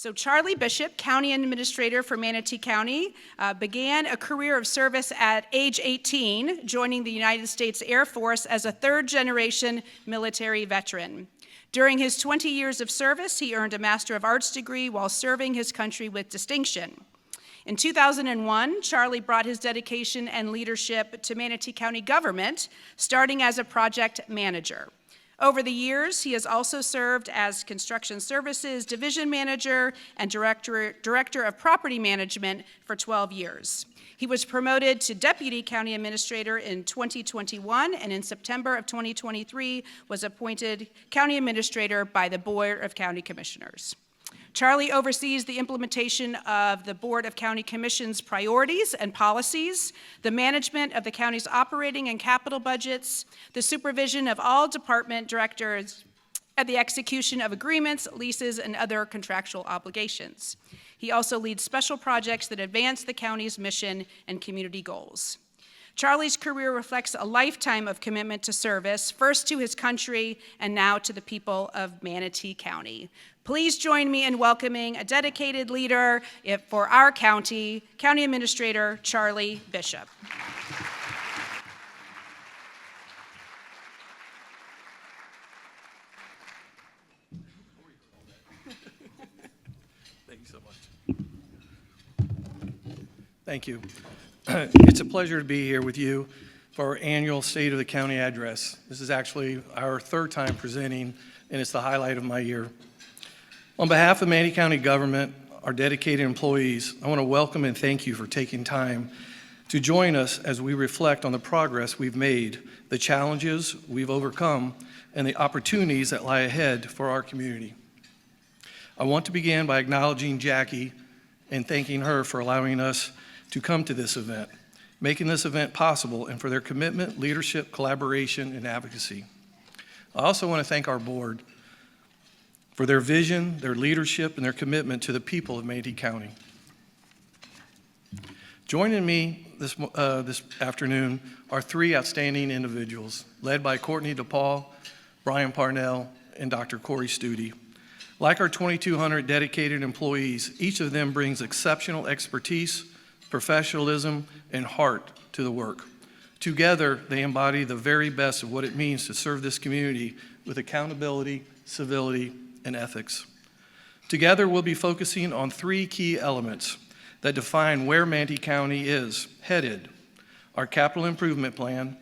So Charlie Bishop, County Administrator for Manatee County, began a career of service at age 18, joining the United States Air Force as a third-generation military veteran. During his 20 years of service, he earned a Master of Arts degree while serving his country with distinction. In 2001, Charlie brought his dedication and leadership to Manatee County government, starting as a project manager. Over the years, he has also served as Construction Services Division Manager and Director of Property Management for 12 years. He was promoted to Deputy County Administrator in 2021, and in September of 2023 was appointed County Administrator by the Board of County Commissioners. Charlie oversees the implementation of the Board of County Commission's priorities and policies, the management of the county's operating and capital budgets, the supervision of all department directors, and the execution of agreements, leases, and other contractual obligations. He also leads special projects that advance the county's mission and community goals. Charlie's career reflects a lifetime of commitment to service, first to his country and now to the people of Manatee County. Please join me in welcoming a dedicated leader for our county, County Administrator Charlie Bishop. Thank you so much. Thank you. It's a pleasure to be here with you for our annual State of the County address. This is actually our third time presenting, and it's the highlight of my year. On behalf of Manatee County government, our dedicated employees, I want to welcome and thank you for taking time to join us as we reflect on the progress we've made, the challenges we've overcome, and the opportunities that lie ahead for our community. I want to begin by acknowledging Jackie and thanking her for allowing us to come to this event, making this event possible, and for their commitment, leadership, collaboration, and advocacy. I also want to thank our board for their vision, their leadership, and their commitment to the people of Manatee County. Joining me this afternoon are three outstanding individuals, led by Courtney DePaul, Brian Parnell, and Dr. Corey Studi. Like our 2,200 dedicated employees, each of them brings exceptional expertise, professionalism, and heart to the work. Together, they embody the very best of what it means to serve this community with accountability, civility, and ethics. Together, we'll be focusing on three key elements that define where Manatee County is headed: our capital improvement plan,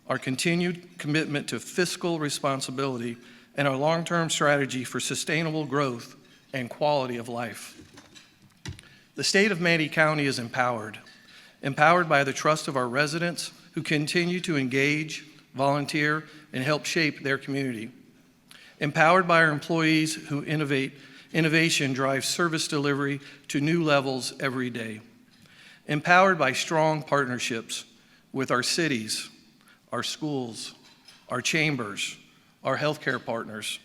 our continued commitment to fiscal responsibility, and our long-term strategy for sustainable growth and quality of life. The state of Manatee County is empowered by the trust of our residents who continue to engage, volunteer, and help shape their community. Empowered by our employees who innovation drives service delivery to new levels every day. Empowered by strong partnerships with our cities, our schools, our chambers, our healthcare partners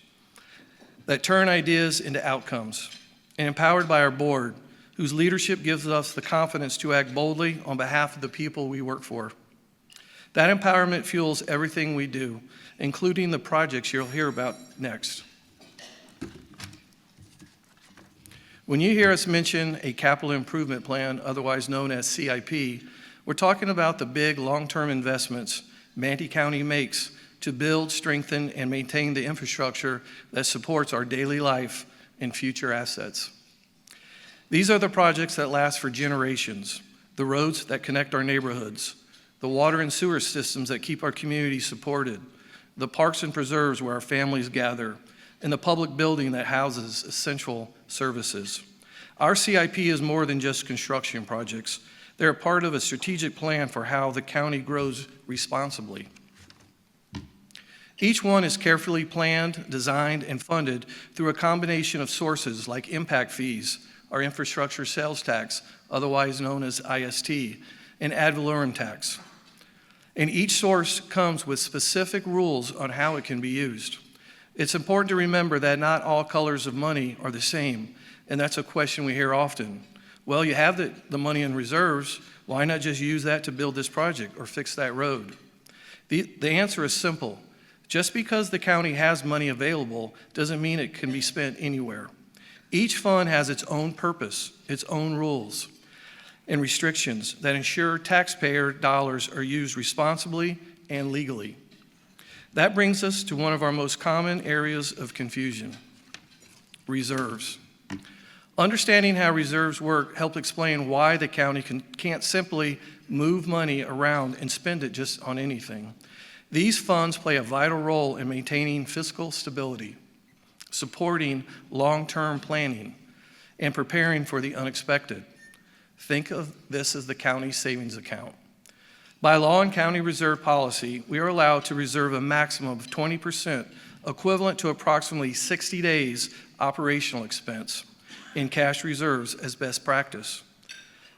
that turn ideas into outcomes. And empowered by our board, whose leadership gives us the confidence to act boldly on behalf of the people we work for. That empowerment fuels everything we do, including the projects you'll hear about next. When you hear us mention a capital improvement plan, otherwise known as CIP, we're talking about the big long-term investments Manatee County makes to build, strengthen, and maintain the infrastructure that supports our daily life and future assets. These are the projects that last for generations: the roads that connect our neighborhoods, the water and sewer systems that keep our community supported, the parks and preserves where our families gather, and the public building that houses essential services. Our CIP is more than just construction projects. They're a part of a strategic plan for how the county grows responsibly. Each one is carefully planned, designed, and funded through a combination of sources like impact fees, our infrastructure sales tax, otherwise known as IST, and ad valorem tax. And each source comes with specific rules on how it can be used. It's important to remember that not all colors of money are the same, and that's a question we hear often. Well, you have the money in reserves, why not just use that to build this project or fix that road? The answer is simple. Just because the county has money available doesn't mean it can be spent anywhere. Each fund has its own purpose, its own rules and restrictions that ensure taxpayer dollars are used responsibly and legally. That brings us to one of our most common areas of confusion: reserves. Understanding how reserves work helps explain why the county can't simply move money around and spend it just on anything. These funds play a vital role in maintaining fiscal stability, supporting long-term planning, and preparing for the unexpected. Think of this as the county savings account. By law and county reserve policy, we are allowed to reserve a maximum of 20%, equivalent to approximately 60 days operational expense, in cash reserves as best practice.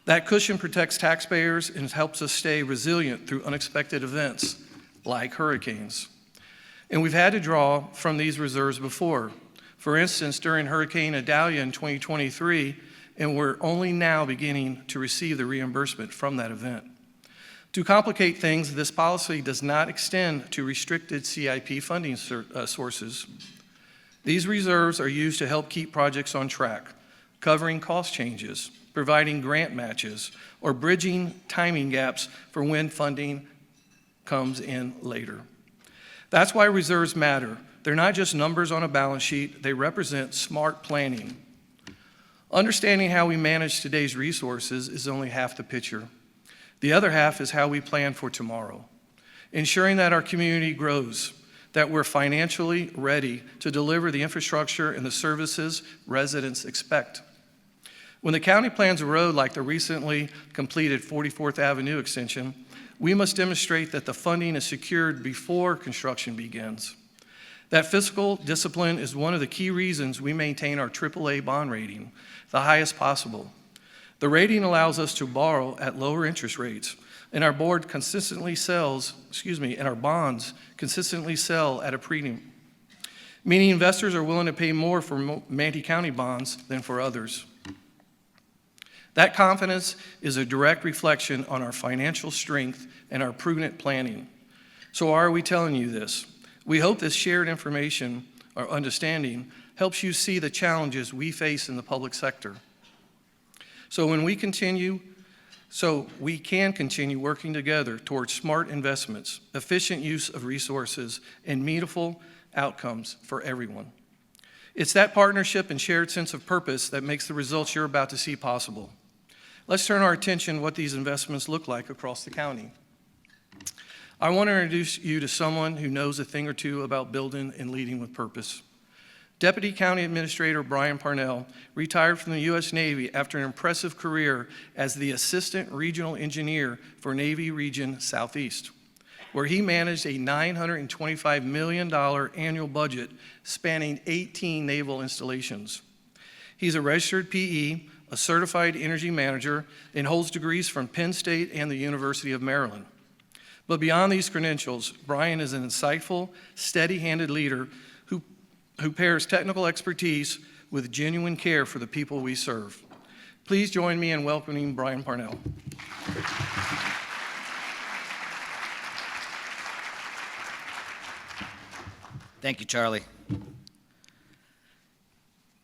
That cushion protects taxpayers and helps us stay resilient through unexpected events like hurricanes. And we've had to draw from these reserves before. For instance, during Hurricane Idalia in 2023, and we're only now beginning to receive the reimbursement from that event. To complicate things, this policy does not extend to restricted CIP funding sources. These reserves are used to help keep projects on track, covering cost changes, providing grant matches, or bridging timing gaps for when funding comes in later. That's why reserves matter. They're not just numbers on a balance sheet, they represent smart planning. Understanding how we manage today's resources is only half the picture. The other half is how we plan for tomorrow, ensuring that our community grows, that we're financially ready to deliver the infrastructure and the services residents expect. When the county plans a road like the recently completed 44th Avenue extension, we must demonstrate that the funding is secured before construction begins. That fiscal discipline is one of the key reasons we maintain our AAA bond rating, the highest possible. The rating allows us to borrow at lower interest rates, and our board consistently sells, and our bonds consistently sell at a premium, meaning investors are willing to pay more for Manatee County bonds than for others. That confidence is a direct reflection on our financial strength and our prudent planning. So why are we telling you this? We hope this shared information or understanding helps you see the challenges we face in the public sector. So we can continue working together towards smart investments, efficient use of resources, and meaningful outcomes for everyone. It's that partnership and shared sense of purpose that makes the results you're about to see possible. Let's turn our attention to what these investments look like across the county. I want to introduce you to someone who knows a thing or two about building and leading with purpose. Deputy County Administrator Brian Parnell retired from the U.S. Navy after an impressive career as the Assistant Regional Engineer for Navy Region Southeast, where he managed a $925 million annual budget spanning 18 naval installations. He's a registered PE, a certified energy manager, and holds degrees from Penn State and the University of Maryland. But beyond these credentials, Brian is an insightful, steady-handed leader who pairs technical expertise with genuine care for the people we serve. Please join me in welcoming Brian Parnell. Thank you, Charlie.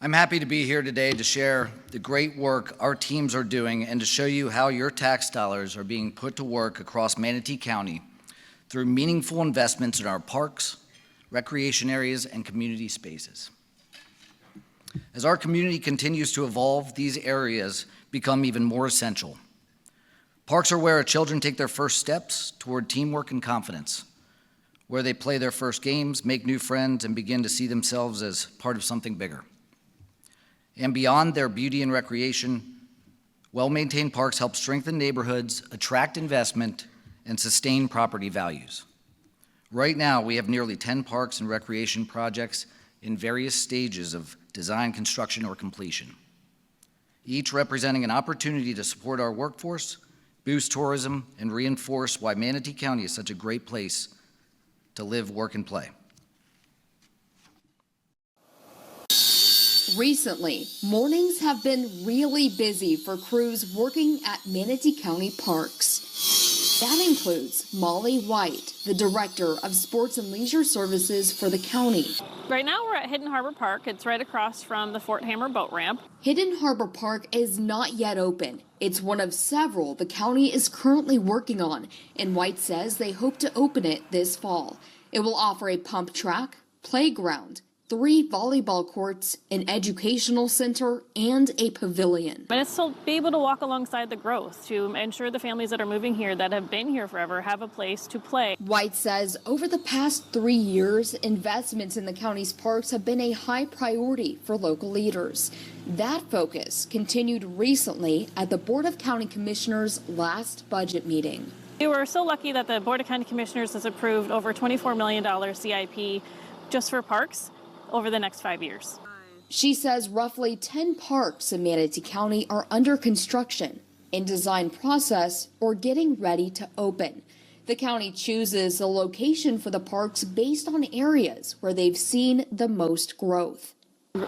I'm happy to be here today to share the great work our teams are doing and to show you how your tax dollars are being put to work across Manatee County through meaningful investments in our parks, recreation areas, and community spaces. As our community continues to evolve, these areas become even more essential. Parks are where children take their first steps toward teamwork and confidence, where they play their first games, make new friends, and begin to see themselves as part of something bigger. And beyond their beauty and recreation, well-maintained parks help strengthen neighborhoods, attract investment, and sustain property values. Right now, we have nearly 10 parks and recreation projects in various stages of design, construction, or completion, each representing an opportunity to support our workforce, boost tourism, and reinforce why Manatee County is such a great place to live, work, and play. Recently, mornings have been really busy for crews working at Manatee County parks. That includes Molly White, the Director of Sports and Leisure Services for the county. Right now we're at Hidden Harbor Park. It's right across from the Fort Hammer boat ramp. Hidden Harbor Park is not yet open. It's one of several the county is currently working on, and White says they hope to open it this fall. It will offer a pump track, playground, 3 volleyball courts, an educational center, and a pavilion. And it's to be able to walk alongside the growth, to ensure the families that are moving here that have been here forever have a place to play. White says over the past 3 years, investments in the county's parks have been a high priority for local leaders. That focus continued recently at the Board of County Commissioners' last budget meeting. We were so lucky that the Board of County Commissioners has approved over $24 million CIP just for parks over the next 5 years. She says roughly 10 parks in Manatee County are under construction, in design process, or getting ready to open. The county chooses the location for the parks based on areas where they've seen the most growth.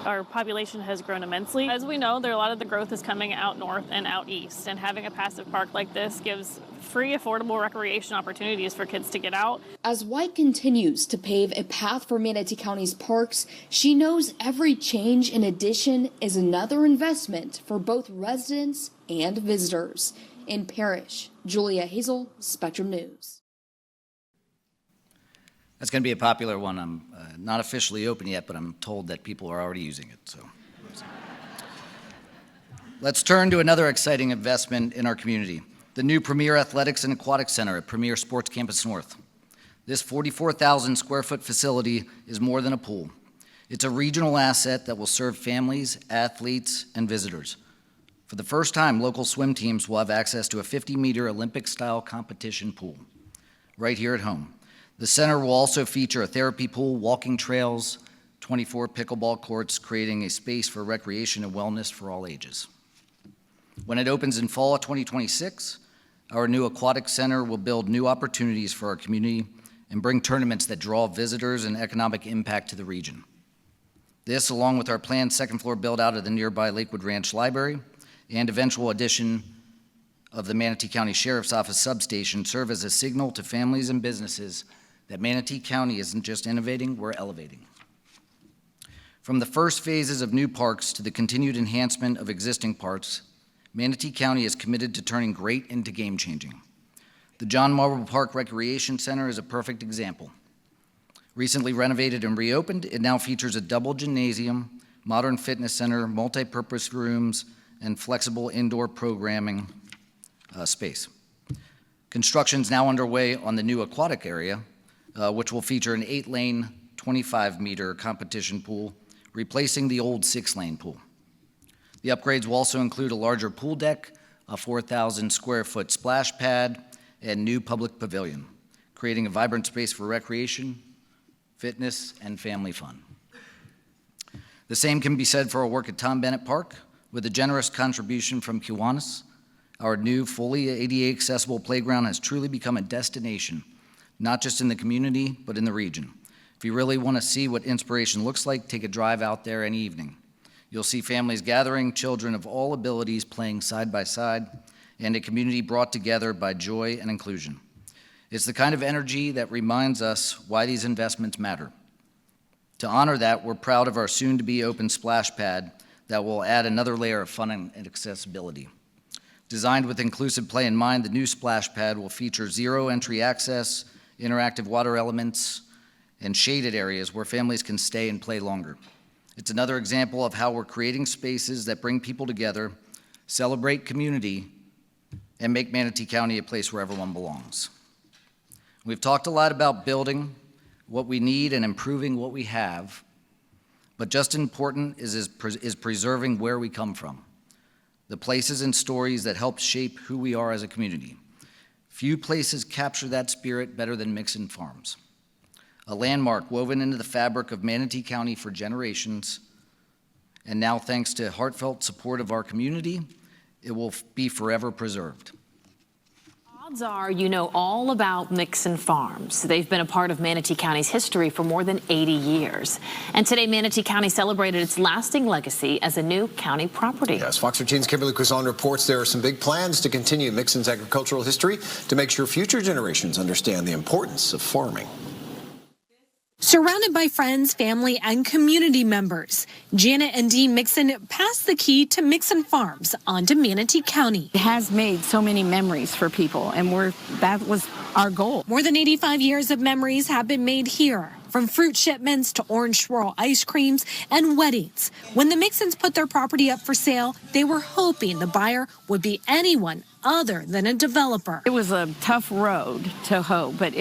Our population has grown immensely. As we know, a lot of the growth is coming out north and out east, and having a passive park like this gives free, affordable recreation opportunities for kids to get out. As White continues to pave a path for Manatee County's parks, she knows every change and addition is another investment for both residents and visitors. In Parrish, Julia Hazel, Spectrum News. That's going to be a popular one. I'm not officially open yet, but I'm told that people are already using it. So, let's turn to another exciting investment in our community, the new Premier Athletics and Aquatic Center at Premier Sports Campus North. This 44,000 square foot facility is more than a pool. It's a regional asset that will serve families, athletes, and visitors. For the first time, local swim teams will have access to a 50-meter Olympic-style competition pool right here at home. The center will also feature a therapy pool, walking trails, 24 pickleball courts, creating a space for recreation and wellness for all ages. When it opens in fall of 2026, our new aquatic center will build new opportunities for our community and bring tournaments that draw visitors and economic impact to the region. This, along with our planned second-floor build-out of the nearby Lakewood Ranch Library and eventual addition of the Manatee County Sheriff's Office substation, serve as a signal to families and businesses that Manatee County isn't just innovating, we're elevating. From the first phases of new parks to the continued enhancement of existing parks, Manatee County is committed to turning great into game-changing. The John Marble Park Recreation Center is a perfect example. Recently renovated and reopened, it now features a double gymnasium, modern fitness center, multi-purpose rooms, and flexible indoor programming space. Construction is now underway on the new aquatic area, which will feature an 8-lane, 25-meter competition pool, replacing the old 6-lane pool. The upgrades will also include a larger pool deck, a 4,000 square foot splash pad, and new public pavilion, creating a vibrant space for recreation, fitness, and family fun. The same can be said for our work at Tom Bennett Park. With a generous contribution from Kiwanis, our new fully ADA accessible playground has truly become a destination, not just in the community, but in the region. If you really want to see what inspiration looks like, take a drive out there any evening. You'll see families gathering, children of all abilities playing side by side, and a community brought together by joy and inclusion. It's the kind of energy that reminds us why these investments matter. To honor that, we're proud of our soon-to-be open splash pad that will add another layer of fun and accessibility. Designed with inclusive play in mind, the new splash pad will feature zero entry access, interactive water elements, and shaded areas where families can stay and play longer. It's another example of how we're creating spaces that bring people together, celebrate community, and make Manatee County a place where everyone belongs. We've talked a lot about building what we need and improving what we have, but just as important is preserving where we come from, the places and stories that help shape who we are as a community. Few places capture that spirit better than Mixon Farms, a landmark woven into the fabric of Manatee County for generations, and now thanks to heartfelt support of our community, it will be forever preserved. All Odds are you know all about Mixon Farms. They've been a part of Manatee County's history for more than 80 years. And today, Manatee County celebrated its lasting legacy as a new county property. Yes, Fox 13's Kimberly Quizon reports there are some big plans to continue Mixon's agricultural history to make sure future generations understand the importance of farming. Surrounded by friends, family, and community members, Janet and Dean Mixon passed the key to Mixon Farms onto Manatee County. It has made so many memories for people, and that was our goal. More than 85 years of memories have been made here, from fruit shipments to orange swirl ice creams and weddings. When the Mixons put their property up for sale, they were hoping the buyer would be anyone other than a developer. It was a tough road to hoe, but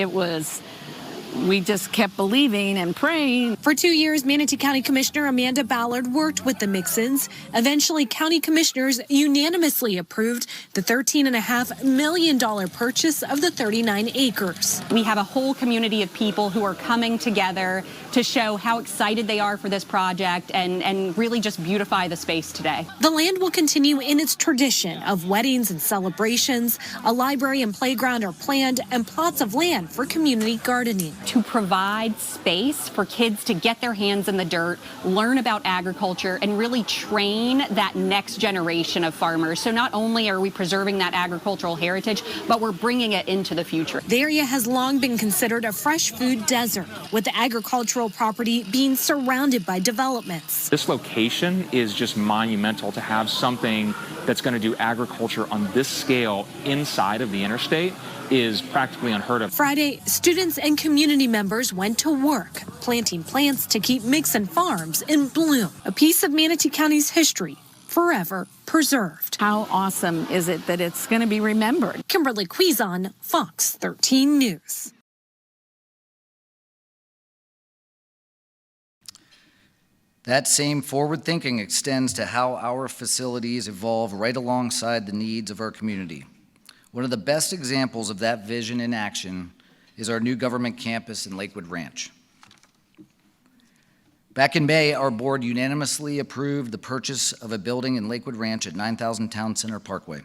we just kept believing and praying. For 2 years, Manatee County Commissioner Amanda Ballard worked with the Mixons. Eventually, county commissioners unanimously approved the $13.5 million purchase of the 39 acres. We have a whole community of people who are coming together to show how excited they are for this project and really just beautify the space today. The land will continue in its tradition of weddings and celebrations. A library and playground are planned, and plots of land for community gardening. To provide space for kids to get their hands in the dirt, learn about agriculture, and really train that next generation of farmers. So not only are we preserving that agricultural heritage, but we're bringing it into the future. The area has long been considered a fresh food desert, with the agricultural property being surrounded by developments. This location is just monumental. To have something that's going to do agriculture on this scale inside of the interstate is practically unheard of. Friday, students and community members went to work, planting plants to keep Mixon Farms in bloom, a piece of Manatee County's history forever preserved. How awesome is it that it's going to be remembered? Kimberly Quizon, Fox 13 News. That same forward thinking extends to how our facilities evolve right alongside the needs of our community. One of the best examples of that vision in action is our new government campus in Lakewood Ranch. Back in May, our board unanimously approved the purchase of a building in Lakewood Ranch at 9000 Town Center Parkway.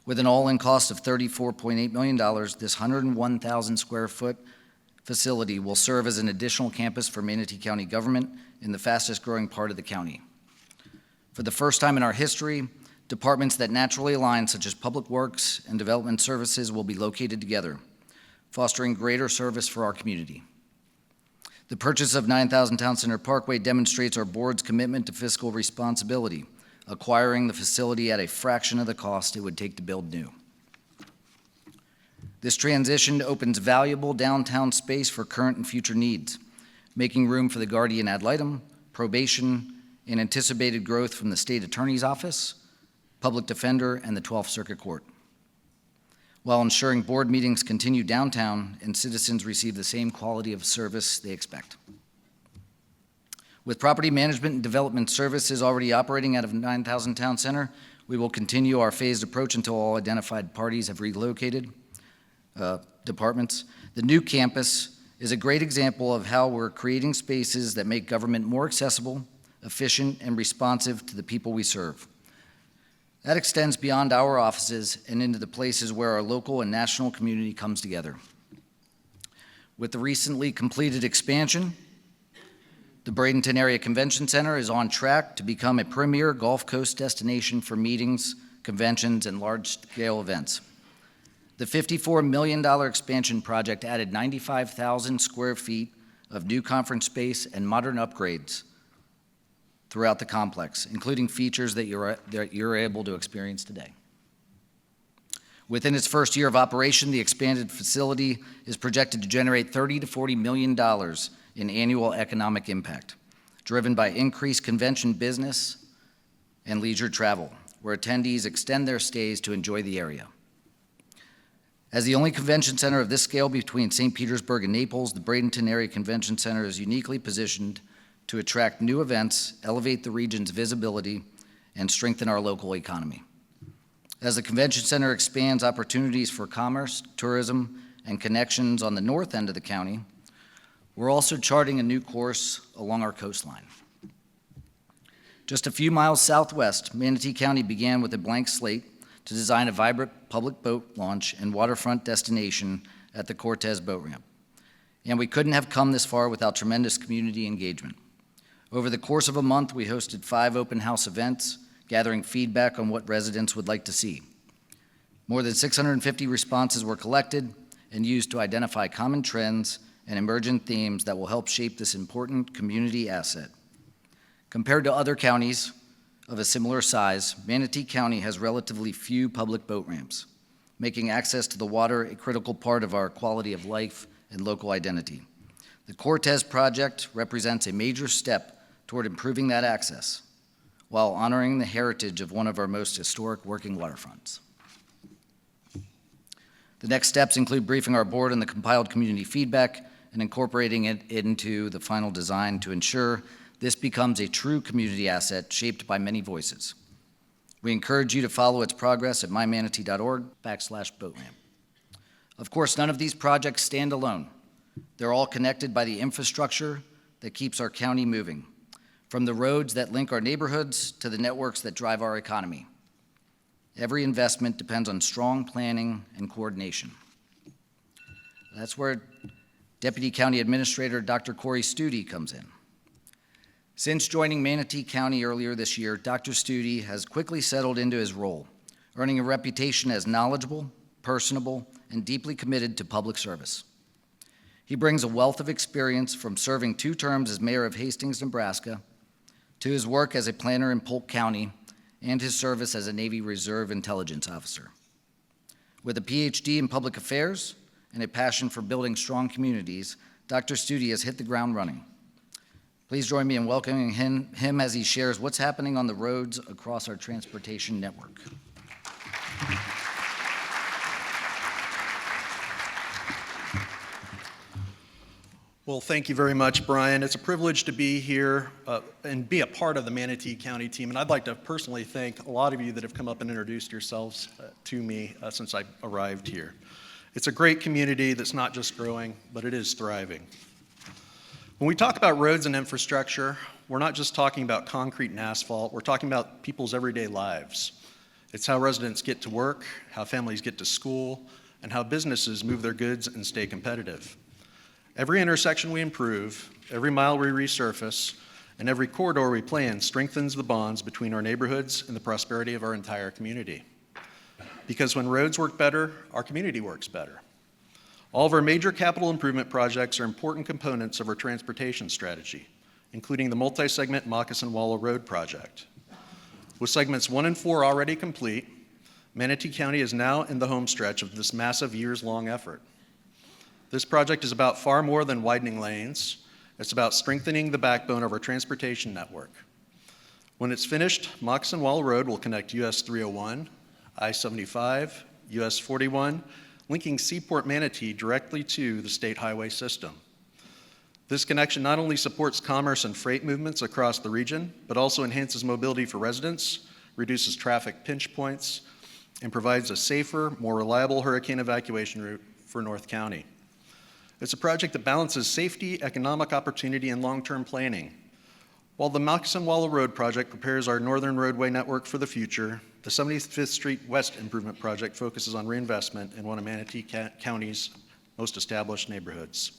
With an all-in cost of $34.8 million, this 101,000 square foot facility will serve as an additional campus for Manatee County government in the fastest growing part of the county. For the first time in our history, departments that naturally align, such as Public Works and Development Services, will be located together, fostering greater service for our community. The purchase of 9000 Town Center Parkway demonstrates our board's commitment to fiscal responsibility, acquiring the facility at a fraction of the cost it would take to build new. This transition opens valuable downtown space for current and future needs, making room for the guardian ad litem, probation, and anticipated growth from the state attorney's office, public defender, and the 12th Circuit Court, while ensuring board meetings continue downtown and citizens receive the same quality of service they expect. With property management and development services already operating out of 9000 Town Center, we will continue our phased approach until all identified parties have relocated departments. The new campus is a great example of how we're creating spaces that make government more accessible, efficient, and responsive to the people we serve. That extends beyond our offices and into the places where our local and national community comes together. With the recently completed expansion, the Bradenton Area Convention Center is on track to become a premier Gulf Coast destination for meetings, conventions, and large-scale events. The $54 million expansion project added 95,000 square feet of new conference space and modern upgrades throughout the complex, including features that you're able to experience today. Within its first year of operation, the expanded facility is projected to generate $30 to $40 million in annual economic impact, driven by increased convention business and leisure travel, where attendees extend their stays to enjoy the area. As the only convention center of this scale between St. Petersburg and Naples, the Bradenton Area Convention Center is uniquely positioned to attract new events, elevate the region's visibility, and strengthen our local economy. As the convention center expands opportunities for commerce, tourism, and connections on the north end of the county, we're also charting a new course along our coastline. Just a few miles southwest, Manatee County began with a blank slate to design a vibrant public boat launch and waterfront destination at the Cortez boat ramp. And we couldn't have come this far without tremendous community engagement. Over the course of a month, we hosted 5 open house events, gathering feedback on what residents would like to see. More than 650 responses were collected and used to identify common trends and emergent themes that will help shape this important community asset. Compared to other counties of a similar size, Manatee County has relatively few public boat ramps, making access to the water a critical part of our quality of life and local identity. The Cortez project represents a major step toward improving that access, while honoring the heritage of one of our most historic working waterfronts. The next steps include briefing our board on the compiled community feedback and incorporating it into the final design to ensure this becomes a true community asset shaped by many voices. We encourage you to follow its progress at mymanatee.org/boatramp. Of course, none of these projects stand alone. They're all connected by the infrastructure that keeps our county moving, from the roads that link our neighborhoods to the networks that drive our economy. Every investment depends on strong planning and coordination. That's where Deputy County Administrator Dr. Corey Studi comes in. Since joining Manatee County earlier this year, Dr. Studi has quickly settled into his role, earning a reputation as knowledgeable, personable, and deeply committed to public service. He brings a wealth of experience from serving 2 terms as mayor of Hastings, Nebraska, to his work as a planner in Polk County and his service as a Navy Reserve intelligence officer. With a PhD in public affairs and a passion for building strong communities, Dr. Studi has hit the ground running. Please join me in welcoming him as he shares what's happening on the roads across our transportation network. Well, thank you very much, Brian. It's a privilege to be here and be a part of the Manatee County team. And I'd like to personally thank a lot of you that have come up and introduced yourselves to me since I arrived here. It's a great community that's not just growing, but it is thriving. When we talk about roads and infrastructure, we're not just talking about concrete and asphalt, we're talking about people's everyday lives. It's how residents get to work, how families get to school, and how businesses move their goods and stay competitive. Every intersection we improve, every mile we resurface, and every corridor we plan strengthens the bonds between our neighborhoods and the prosperity of our entire community. Because when roads work better, our community works better. All of our major capital improvement projects are important components of our transportation strategy, including the multi-segment Moccasin Wallow Road project. With segments 1 and 4 already complete, Manatee County is now in the home stretch of this massive years-long effort. This project is about far more than widening lanes. It's about strengthening the backbone of our transportation network. When it's finished, Moccasin Wallow Road will connect US 301, I-75, US 41, linking Seaport Manatee directly to the state highway system. This connection not only supports commerce and freight movements across the region, but also enhances mobility for residents, reduces traffic pinch points, and provides a safer, more reliable hurricane evacuation route for North County. It's a project that balances safety, economic opportunity, and long-term planning. While the Moccasin Wallow Road project prepares our northern roadway network for the future, the 75th Street West Improvement Project focuses on reinvestment in one of Manatee County's most established neighborhoods.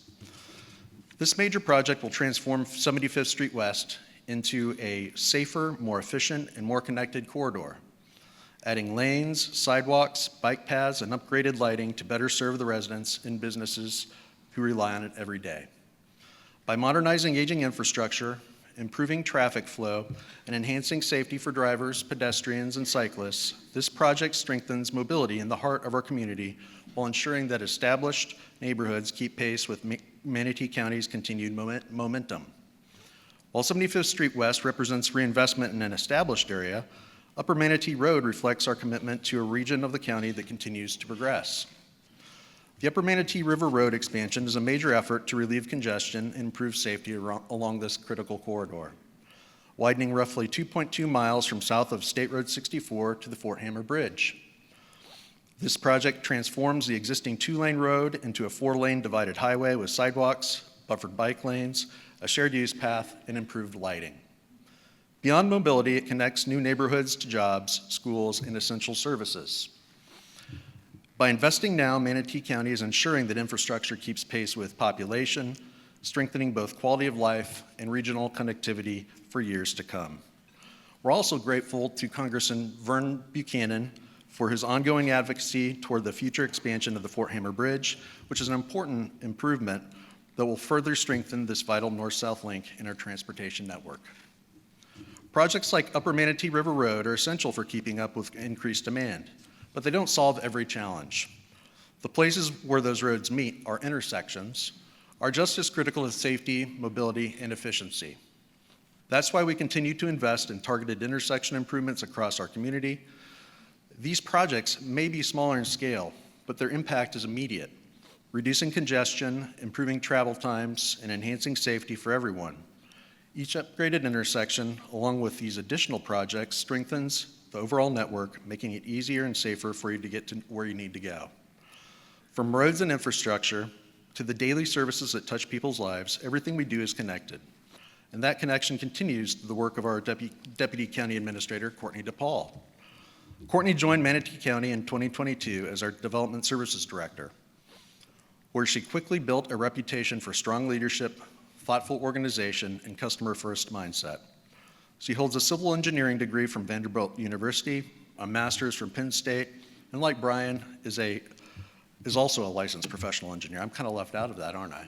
This major project will transform 75th Street West into a safer, more efficient, and more connected corridor, adding lanes, sidewalks, bike paths, and upgraded lighting to better serve the residents and businesses who rely on it every day. By modernizing aging infrastructure, improving traffic flow, and enhancing safety for drivers, pedestrians, and cyclists, this project strengthens mobility in the heart of our community while ensuring that established neighborhoods keep pace with Manatee County's continued momentum. While 75th Street West represents reinvestment in an established area, Upper Manatee Road reflects our commitment to a region of the county that continues to progress. The Upper Manatee River Road expansion is a major effort to relieve congestion and improve safety along this critical corridor, widening roughly 2.2 miles from south of State Road 64 to the Fort Hammer Bridge. This project transforms the existing 2-lane road into a 4-lane divided highway with sidewalks, buffered bike lanes, a shared use path, and improved lighting. Beyond mobility, it connects new neighborhoods to jobs, schools, and essential services. By investing now, Manatee County is ensuring that infrastructure keeps pace with population, strengthening both quality of life and regional connectivity for years to come. We're also grateful to Congressman Vern Buchanan for his ongoing advocacy toward the future expansion of the Fort Hammer Bridge, which is an important improvement that will further strengthen this vital north-south link in our transportation network. Projects like Upper Manatee River Road are essential for keeping up with increased demand, but they don't solve every challenge. The places where those roads meet, our intersections, are just as critical as safety, mobility, and efficiency. That's why we continue to invest in targeted intersection improvements across our community. These projects may be smaller in scale, but their impact is immediate, reducing congestion, improving travel times, and enhancing safety for everyone. Each upgraded intersection, along with these additional projects, strengthens the overall network, making it easier and safer for you to get to where you need to go. From roads and infrastructure to the daily services that touch people's lives, everything we do is connected. And that connection continues to the work of our Deputy County Administrator, Courtney DePaul. Courtney joined Manatee County in 2022 as our Development Services Director, where she quickly built a reputation for strong leadership, thoughtful organization, and customer-first mindset. She holds a civil engineering degree from Vanderbilt University, a master's from Penn State, and like Brian, is also a licensed professional engineer. I'm kind of left out of that, aren't I?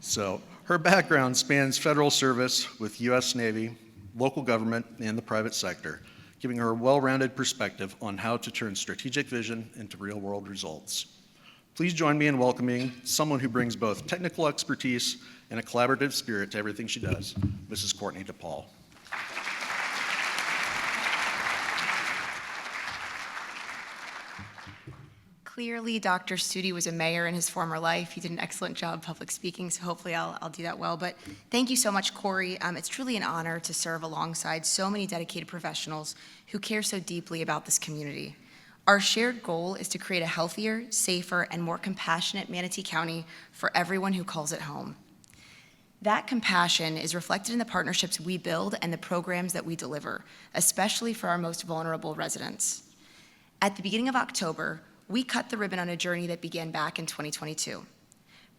So her background spans federal service with U.S. Navy, local government, and the private sector, giving her a well-rounded perspective on how to turn strategic vision into real-world results. Please join me in welcoming someone who brings both technical expertise and a collaborative spirit to everything she does, Mrs. Courtney DePaul. Clearly, Dr. Studi was a mayor in his former life. He did an excellent job public speaking, so hopefully I'll do that well. But thank you so much, Corey. It's truly an honor to serve alongside so many dedicated professionals who care so deeply about this community. Our shared goal is to create a healthier, safer, and more compassionate Manatee County for everyone who calls it home. That compassion is reflected in the partnerships we build and the programs that we deliver, especially for our most vulnerable residents. At the beginning of October, we cut the ribbon on a journey that began back in 2022.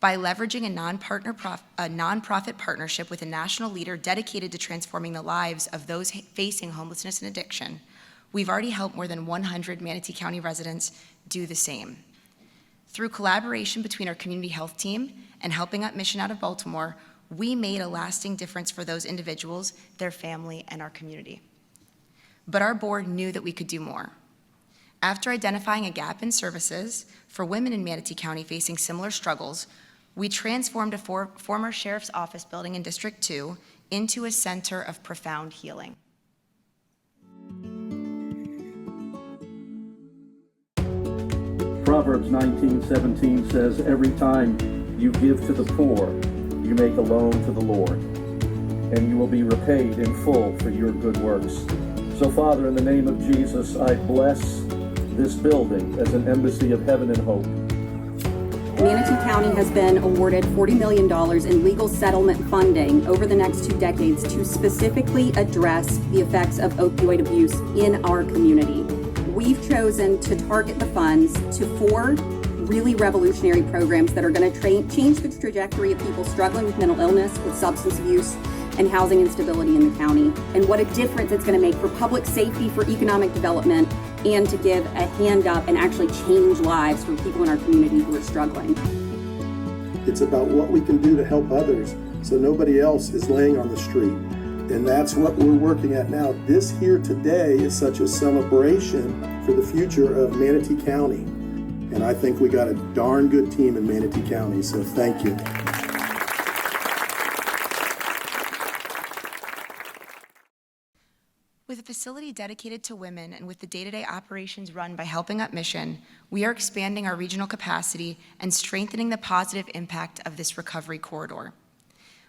By leveraging a nonprofit partnership with a national leader dedicated to transforming the lives of those facing homelessness and addiction, we've already helped more than 100 Manatee County residents do the same. Through collaboration between our community health team and Helping Up Mission out of Baltimore, we made a lasting difference for those individuals, their family, and our community. But our board knew that we could do more. After identifying a gap in services for women in Manatee County facing similar struggles, we transformed a former sheriff's office building in District 2 into a center of profound healing. Proverbs 19:17 says, "Every time you give to the poor, you make a loan to the Lord, and you will be repaid in full for your good works." So, Father, in the name of Jesus, I bless this building as an embassy of heaven and hope. Manatee County has been awarded $40 million in legal settlement funding over the next 2 decades to specifically address the effects of opioid abuse in our community. We've chosen to target the funds to 4 really revolutionary programs that are going to change the trajectory of people struggling with mental illness, with substance abuse, and housing instability in the county, and what a difference it's going to make for public safety, for economic development, and to give a hand up and actually change lives for people in our community who are struggling. It's about what we can do to help others so nobody else is laying on the street. And that's what we're working at now. This here today is such a celebration for the future of Manatee County. And I think we got a darn good team in Manatee County, so thank you. With a facility dedicated to women and with the day-to-day operations run by Helping Up Mission, we are expanding our regional capacity and strengthening the positive impact of this recovery corridor.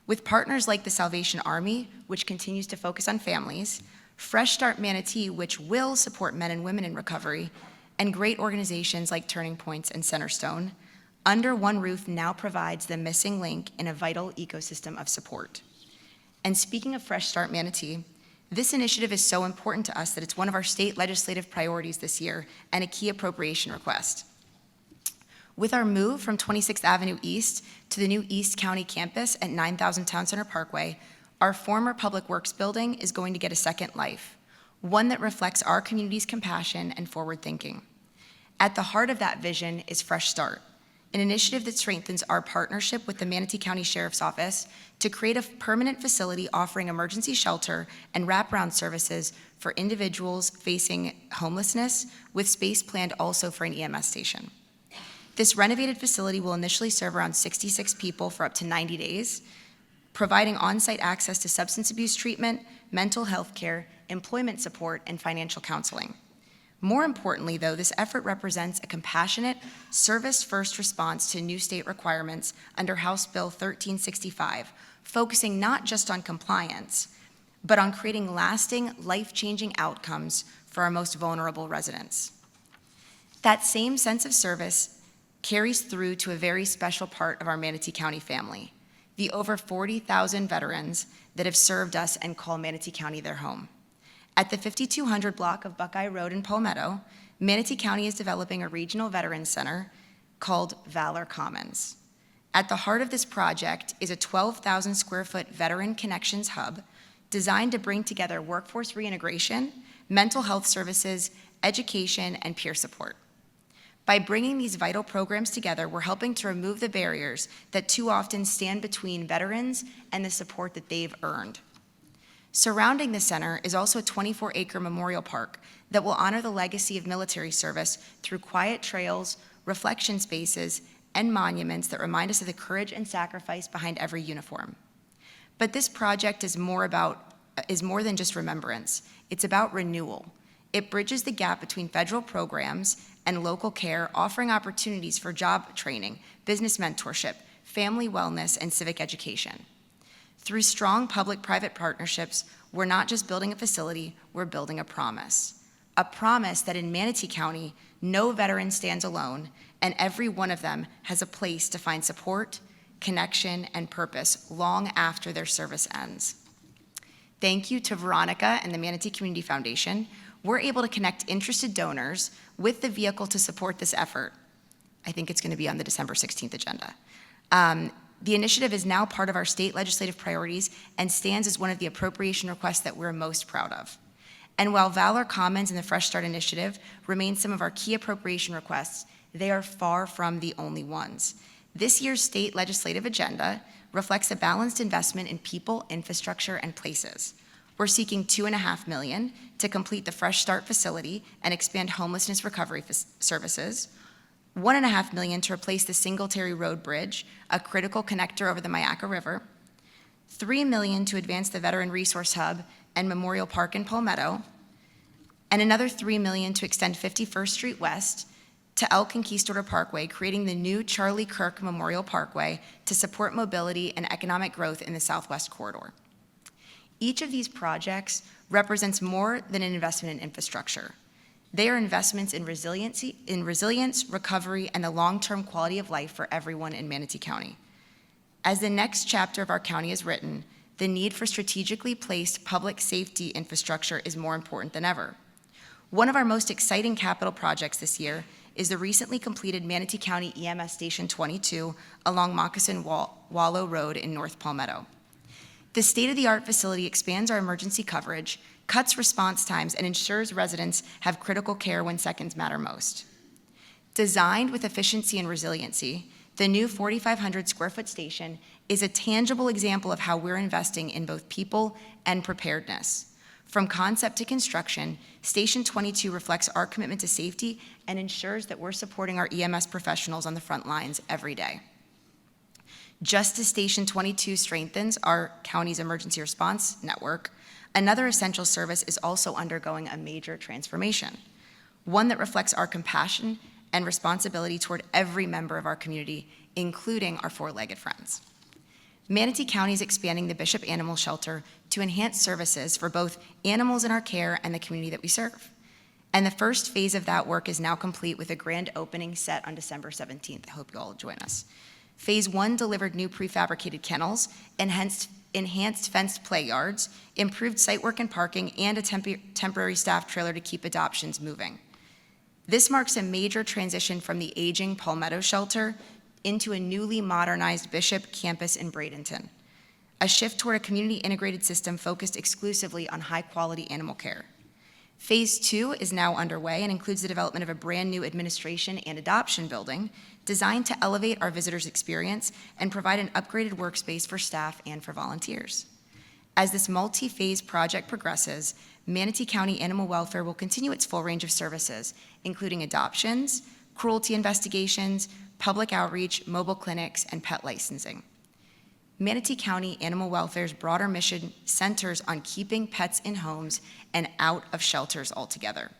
With partners like the Salvation Army, which continues to focus on families, Fresh Start Manatee, which will support men and women in recovery, and great organizations like Turning Points and Centerstone, Under One Roof now provides the missing link in a vital ecosystem of support. And speaking of Fresh Start Manatee, This initiative is so important to us that it's one of our state legislative priorities this year and a key appropriation request. With our move from 26th Avenue East to the new East County campus at 9000 Town Center Parkway, our former Public Works building is going to get a second life, one that reflects our community's compassion and forward thinking. At the heart of that vision is Fresh Start, an initiative that strengthens our partnership with the Manatee County Sheriff's Office to create a permanent facility offering emergency shelter and wraparound services for individuals facing homelessness, with space planned also for an EMS station. This renovated facility will initially serve around 66 people for up to 90 days, providing on-site access to substance abuse treatment, mental health care, employment support, and financial counseling. More importantly, though, this effort represents a compassionate, service-first response to new state requirements under House Bill 1365, focusing not just on compliance, but on creating lasting, life-changing outcomes for our most vulnerable residents. That same sense of service carries through to a very special part of our Manatee County family, the over 40,000 veterans that have served us and call Manatee County their home. At the 5200 block of Buckeye Road in Palmetto, Manatee County is developing a regional veterans center called Valor Commons. At the heart of this project is a 12,000 square foot Veteran Connections Hub designed to bring together workforce reintegration, mental health services, education, and peer support. By bringing these vital programs together, we're helping to remove the barriers that too often stand between veterans and the support that they've earned. Surrounding the center is also a 24-acre memorial park that will honor the legacy of military service through quiet trails, reflection spaces, and monuments that remind us of the courage and sacrifice behind every uniform. But this project is more than just remembrance. It's about renewal. It bridges the gap between federal programs and local care, offering opportunities for job training, business mentorship, family wellness, and civic education. Through strong public-private partnerships, we're not just building a facility, we're building a promise that in Manatee County, no veteran stands alone, and every one of them has a place to find support, connection, and purpose long after their service ends. Thank you to Veronica and the Manatee Community Foundation. We're able to connect interested donors with the vehicle to support this effort. I think it's going to be on the December 16th agenda. The initiative is now part of our state legislative priorities and stands as one of the appropriation requests that we're most proud of. And while Valor Commons and the Fresh Start Initiative remain some of our key appropriation requests, they are far from the only ones. This year's state legislative agenda reflects a balanced investment in people, infrastructure, and places. We're seeking $2.5 million to complete the Fresh Start facility and expand homelessness recovery services, $1.5 million to replace the Singletary Road Bridge, a critical connector over the Myakka River, $3 million to advance the Veteran Resource Hub and Memorial Park in Palmetto, and another $3 million to extend 51st Street West to El Conquistador Parkway, creating the new Charlie Kirk Memorial Parkway to support mobility and economic growth in the Southwest Corridor. Each of these projects represents more than an investment in infrastructure. They are investments in resilience, recovery, and the long-term quality of life for everyone in Manatee County. As the next chapter of our county is written, the need for strategically placed public safety infrastructure is more important than ever. One of our most exciting capital projects this year is the recently completed Manatee County EMS Station 22 along Moccasin Wallow Road in North Palmetto. The state-of-the-art facility expands our emergency coverage, cuts response times, and ensures residents have critical care when seconds matter most. Designed with efficiency and resiliency, the new 4,500 square foot station is a tangible example of how we're investing in both people and preparedness. From concept to construction, Station 22 reflects our commitment to safety and ensures that we're supporting our EMS professionals on the front lines every day. Just as Station 22 strengthens our county's emergency response network, another essential service is also undergoing a major transformation, one that reflects our compassion and responsibility toward every member of our community, including our four-legged friends. Manatee County is expanding the Bishop Animal Shelter to enhance services for both animals in our care and the community that we serve. And the first phase of that work is now complete with a grand opening set on December 17th. I hope you all join us. Phase 1 delivered new prefabricated kennels, enhanced enhanced fenced play yards, improved site work and parking, and a temporary staff trailer to keep adoptions moving. This marks a major transition from the aging Palmetto shelter into a newly modernized Bishop campus in Bradenton, a shift toward a community-integrated system focused exclusively on high-quality animal care. Phase 2 is now underway and includes the development of a brand-new administration and adoption building designed to elevate our visitors' experience and provide an upgraded workspace for staff and for volunteers. As this multi-phase project progresses, Manatee County Animal Welfare will continue its full range of services, including adoptions, cruelty investigations, public outreach, mobile clinics, and pet licensing. Manatee County Animal Welfare's broader mission centers on keeping pets in homes and out of shelters altogether.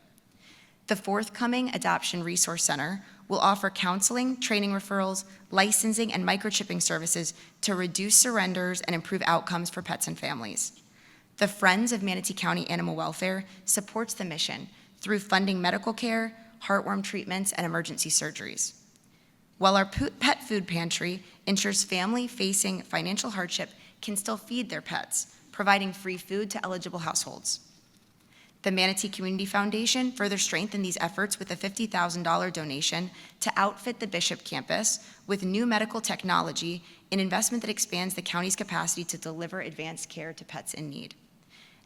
The forthcoming Adoption Resource Center will offer counseling, training referrals, licensing, and microchipping services to reduce surrenders and improve outcomes for pets and families. The Friends of Manatee County Animal Welfare supports the mission through funding medical care, heartworm treatments, and emergency surgeries. While our pet food pantry ensures family facing financial hardship can still feed their pets, providing free food to eligible households. The Manatee Community Foundation further strengthened these efforts with a $50,000 donation to outfit the Bishop campus with new medical technology, an investment that expands the county's capacity to deliver advanced care to pets in need.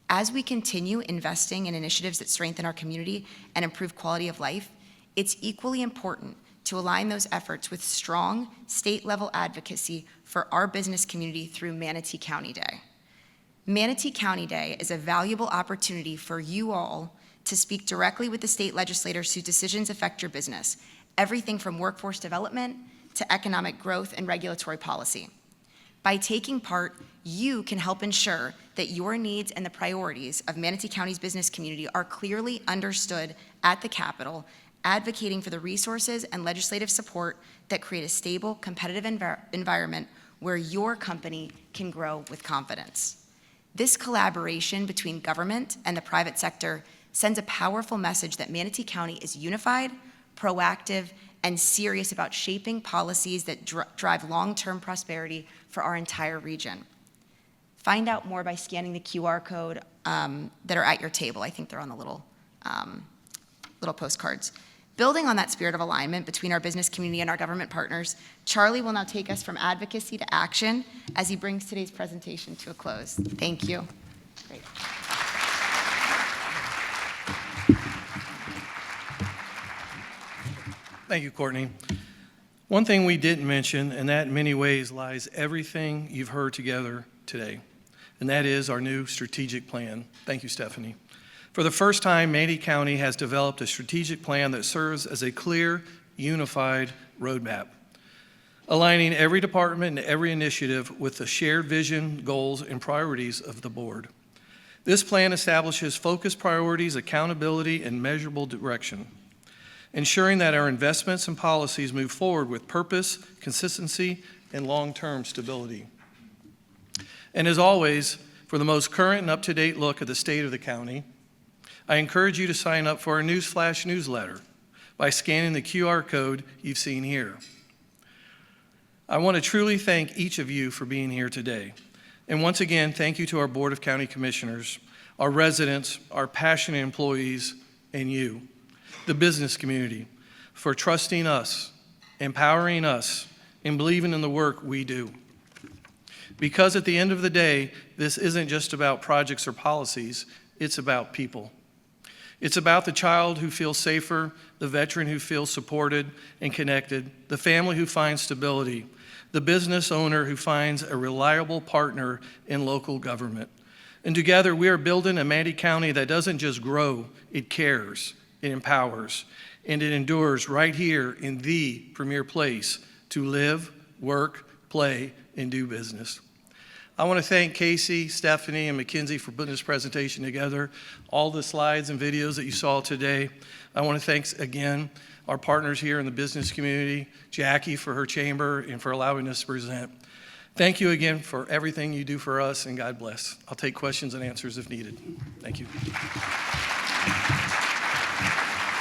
As we continue investing in initiatives that strengthen our community and improve quality of life, it's equally important to align those efforts with strong state-level advocacy for our business community through Manatee County Day. Manatee County Day is a valuable opportunity for you all to speak directly with the state legislators whose decisions affect your business, everything from workforce development to economic growth and regulatory policy. By taking part, you can help ensure that your needs and the priorities of Manatee County's business community are clearly understood at the Capitol, advocating for the resources and legislative support that create a stable, competitive environment where your company can grow with confidence. This collaboration between government and the private sector sends a powerful message that Manatee County is unified, proactive, and serious about shaping policies that drive long-term prosperity for our entire region. Find out more by scanning the QR code that are at your table. I think they're on the little postcards. Building on that spirit of alignment between our business community and our government partners, Charlie will now take us from advocacy to action as he brings today's presentation to a close. Thank you. Great. Thank you, Courtney. One thing we didn't mention, and that in many ways lies everything you've heard together today, and that is our new strategic plan. Thank you, Stephanie. For the first time, Manatee County has developed a strategic plan that serves as a clear, unified roadmap, aligning every department and every initiative with the shared vision, goals, and priorities of the board. This plan establishes focused priorities, accountability, and measurable direction, ensuring that our investments and policies move forward with purpose, consistency, and long-term stability. And as always, for the most current and up-to-date look at the state of the county, I encourage you to sign up for our Newsflash newsletter by scanning the QR code you've seen here. I want to truly thank each of you for being here today. And once again, thank you to our Board of County Commissioners, our residents, our passionate employees, and you, the business community, for trusting us, empowering us, and believing in the work we do. Because at the end of the day, this isn't just about projects or policies, it's about people. It's about the child who feels safer, the veteran who feels supported and connected, the family who finds stability, the business owner who finds a reliable partner in local government. And together we are building a Manatee County that doesn't just grow, it cares, it empowers, and it endures right here in the premier place to live, work, play, and do business. I want to thank Casey, Stephanie, and Mackenzie for putting this presentation together, all the slides and videos that you saw today. I want to thank again our partners here in the business community, Jackie for her chamber and for allowing us to present. Thank you again for everything you do for us, and God bless. I'll take questions and answers if needed. Thank you.